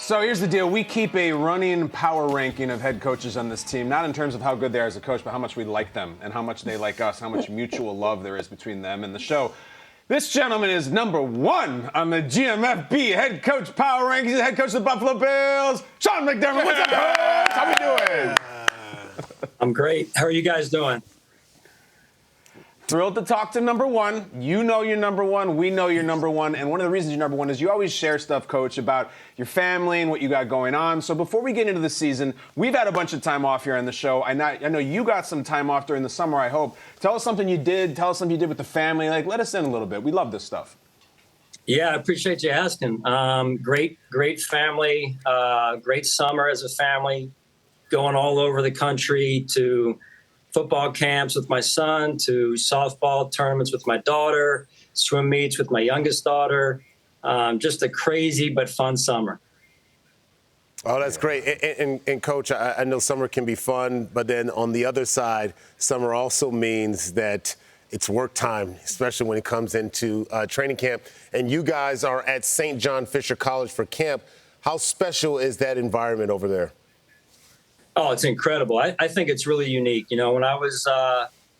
So here's the deal. We keep a running power ranking of head coaches on this team, not in terms of how good they are as a coach, but how much we like them and how much they like us, how much mutual love there is between them and the show. This gentleman is number one on the GMFB head coach power rankings. He's the head coach of the Buffalo Bills, Sean McDermott. What's up, coach? How we doing? I'm great. How are you guys doing? Thrilled to talk to number one. You know you're number one. We know you're number one. And one of the reasons you're number one is you always share stuff, Coach, about your family and what you got going on. So before we get into the season, we've had a bunch of time off here on the show. I know you got some time off during the summer, I hope. Tell us something you did. Tell us something you did with the family. Let us in a little bit. We love this stuff. Yeah, I appreciate you asking. Great family. Great summer as a family. Going all over the country to football camps with my son, to softball tournaments with my daughter, swim meets with my youngest daughter. Just a crazy but fun summer. Oh, that's great. And Coach, I know summer can be fun, but then on the other side, summer also means that it's work time, especially when it comes into training camp. And you guys are at St. John Fisher College for camp. How special is that environment over there? Oh, it's incredible. I think it's really unique. You know, when I was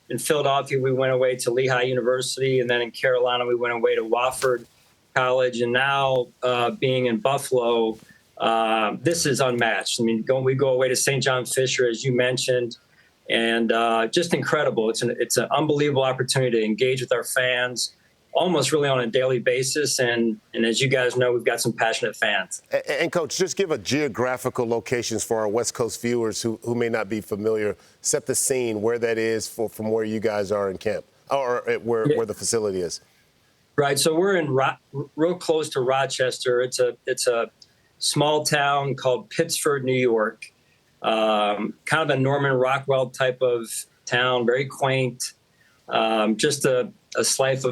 in Philadelphia, we went away to Lehigh University, and then in Carolina, we went away to Wofford College, and now being in Buffalo, this is unmatched. I mean, we go away to St. John Fisher, as you mentioned, and just incredible. It's an unbelievable opportunity to engage with our fans almost really on a daily basis. And as you guys know, we've got some passionate fans. And Coach, just give a geographical locations for our West Coast viewers who may not be familiar. Set the scene where that is from where you guys are in camp or where the facility is. Right. So we're in real close to Rochester. It's a small town called Pittsford, New York. Kind of a Norman Rockwell type of town, very quaint. Just a slice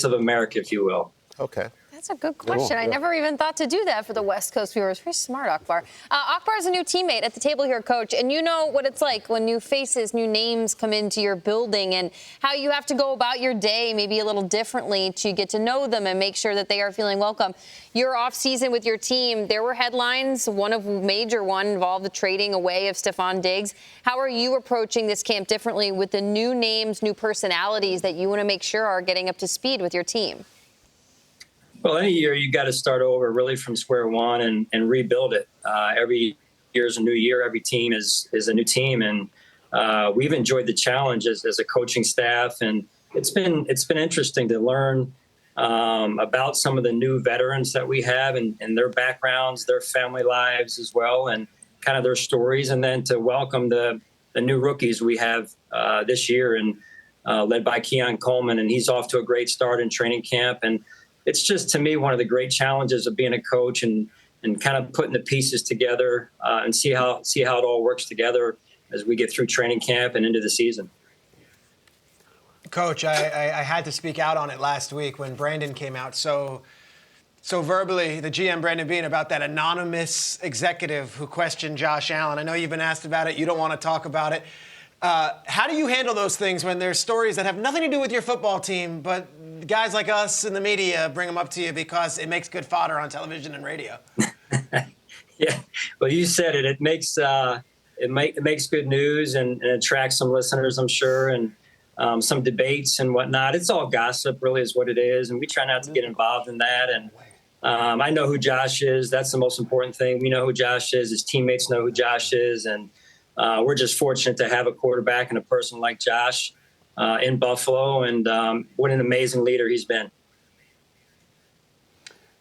of America, if you will. Okay. That's a good question. Cool. I never even thought to do that for the West Coast viewers. Very smart, Akbar. Akbar is a new teammate at the table here, Coach, and you know what it's like when new faces, new names come into your building and how you have to go about your day maybe a little differently to get to know them and make sure that they are feeling welcome. Your off season with your team, there were headlines. Major one involved the trading away of Stephon Diggs. How are you approaching this camp differently with the new names, new personalities that you want to make sure are getting up to speed with your team? Well, any year you got to start over really from square one and rebuild it. Every year is a new year. Every team is a new team, and we've enjoyed the challenge as a coaching staff. And it's been interesting to learn about some of the new veterans that we have and their backgrounds, their family lives as well, and kind of their stories. And then to welcome the new rookies we have this year, and led by Keon Coleman, and he's off to a great start in training camp. And it's just, to me, one of the great challenges of being a coach and kind of putting the pieces together and see how it all works together as we get through training camp and into the season. Coach, I had to speak out on it last week when Brandon came out so verbally, the GM Brandon Beane, about that anonymous executive who questioned Josh Allen. I know you've been asked about it. You don't want to talk about it. How do you handle those things when there's stories that have nothing to do with your football team, but guys like us in the media bring them up to you because it makes good fodder on television and radio? Yeah, well, you said it. It makes good news and attracts some listeners, I'm sure, and some debates and whatnot. It's all gossip, really, is what it is, and we try not to get involved in that. And I know who Josh is. That's the most important thing. We know who Josh is. His teammates know who Josh is, and we're just fortunate to have a quarterback and a person like Josh in Buffalo, and what an amazing leader he's been.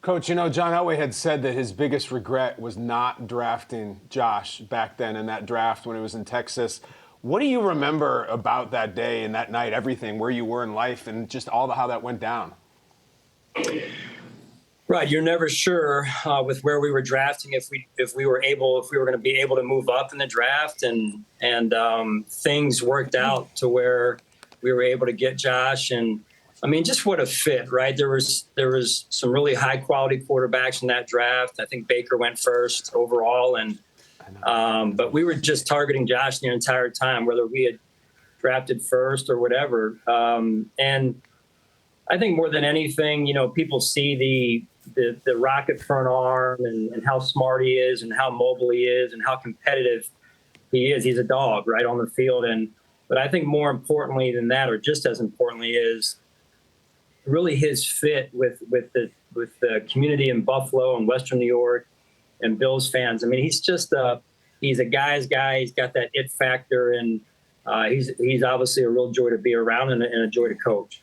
Coach, you know, John Elway had said that his biggest regret was not drafting Josh back then in that draft when he was in Texas. What do you remember about that day and that night, everything, where you were in life and just how that went down? Right, you're never sure with where we were drafting if we were going to be able to move up in the draft, and things worked out to where we were able to get Josh. And I mean, just what a fit, right? There was some really high quality quarterbacks in that draft. I think Baker went first overall, and but we were just targeting Josh the entire time, whether we had drafted first or whatever. And I think more than anything, you know, people see the rocket for an arm and how smart he is and how mobile he is and how competitive he is. He's a dog right on the field. But I think more importantly than that, or just as importantly, is really his fit with the community in Buffalo and Western New York and Bills fans. I mean, he's a guy's guy. He's got that it factor, and he's obviously a real joy to be around and a joy to coach.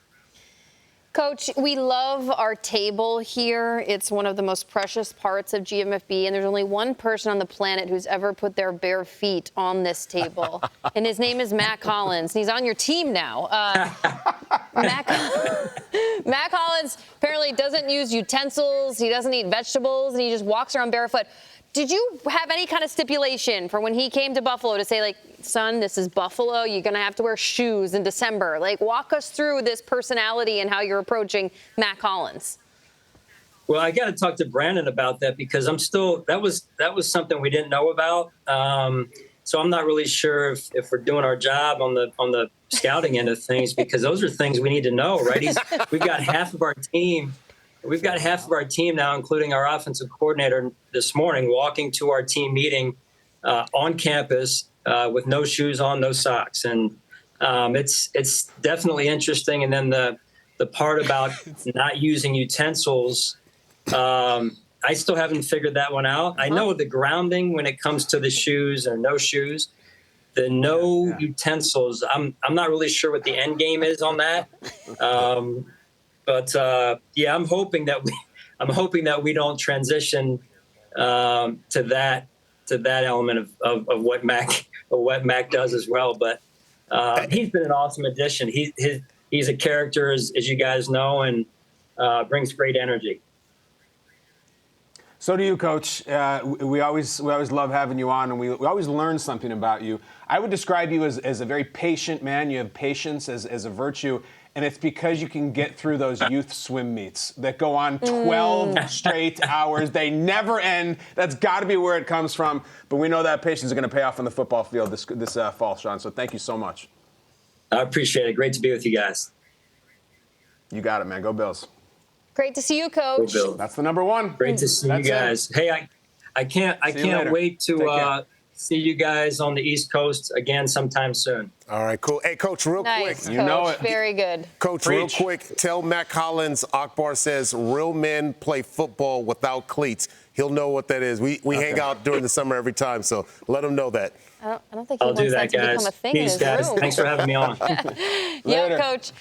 Coach, we love our table here. It's one of the most precious parts of GMFB, and there's only one person on the planet who's ever put their bare feet on this table, and his name is Matt Collins. He's on your team now. Matt Collins apparently doesn't use utensils. He doesn't eat vegetables, and he just walks around barefoot. Did you have any kind of stipulation for when he came to Buffalo to say, like, son, this is Buffalo, you're going to have to wear shoes in December? Like, walk us through this personality and how you're approaching Matt Collins. Well, I got to talk to Brandon about that because that was something we didn't know about. So I'm not really sure if we're doing our job on the scouting end of things, because those are things we need to know, right? We've got half of our team. We've got half of our team now, including our offensive coordinator this morning, walking to our team meeting on campus with no shoes on, no socks. And it's definitely interesting. And then the part about not using utensils, I still haven't figured that one out. I know the grounding when it comes to the shoes or no shoes. The utensils, I'm not really sure what the end game is on that. But I'm hoping that we don't transition to that element of what Mac does as well. But he's been an awesome addition. He's a character, as you guys know, and brings great energy. So do you, Coach. We always love having you on, and we always learn something about you. I would describe you as a very patient man. You have patience as a virtue, and it's because you can get through those youth swim meets that go on 12 straight hours. They never end. That's got to be where it comes from. But we know that patience is going to pay off on the football field this fall, Sean. So thank you so much. I appreciate it. Great to be with you guys. You got it, man. Go Bills. Great to see you, Coach. Go Bills. That's the number one. Great to see you guys. It. Hey, I can't wait to see you guys on the East Coast again sometime soon. All right, cool. Hey, Coach, real quick. Coach. You know it. Very good. Coach, Preach. real quick, tell Matt Collins, Akbar says real men play football without cleats. He'll know what that is. We hang out during the summer every time, so let him know that. I don't think he I'll wants do that, to guys. become a thing Peace, in his guys. room. Thanks for having me on. Yeah, Coach.